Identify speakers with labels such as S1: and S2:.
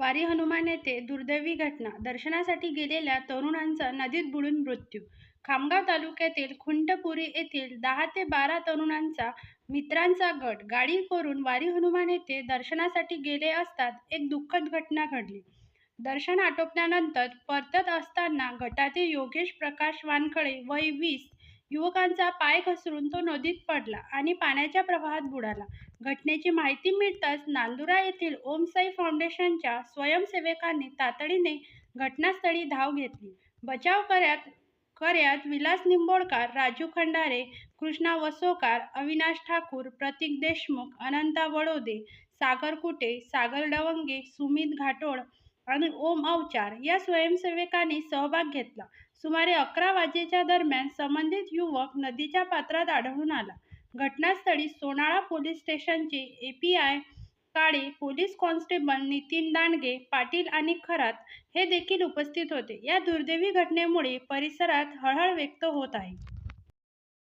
S1: वारी हनुमान येथे दुर्दैवी घटना. दर्शनासाठी गेलेल्या तरुणांचा नदीत बुडून मृत्यू. खामगाव तालुक्यातील खुंटपुरी येथील 10 ते 12 तरुणांचा मित्रांचा गट गाडी करून वारी हनुमान येथे दर्शनासाठी गेले असताच एक दुःखद घटना घडली. दर्शन आटोपल्यानंतर परतत असताना गटातील योगेश प्रकाश वानखळे वय 20 युवकांचा पाय घसरून तो नदीत पडला आणि पाण्याच्या प्रवाहात बुडाला. घटनेची माहिती मिळताच नांदुरा येथील ओम साई फाउंडेशनच्या स्वयंसेवकांनी तातडीने घटनास्थळी धाव घेतली. बचाव कार्यात विलास निंबोडकर, राजू खंडारे, कृष्णा वसोकार, अविनाश ठाकूर, प्रतीक देशमुख, अनंता वडोदे, सागर कुटे, सागर डवंगे, सुमित घाटोळ आणि ओम अवचार या स्वयंसेवकांनी सहभाग घेतला. सुमारे 11 वाजेच्या दरम्यान संबंधित युवक नदीच्या पात्रात आढळून आला. घटनास्थळी सोनाळा पोलीस स्टेशनचे एपीआय काळे, पोलीस कॉन्स्टेबल नितीन दांडगे पाटील आणि खरात हे देखील उपस्थित होते. या दुर्दैवी घटनेमुळे परिसरात हळहळ व्यक्त होत आहे.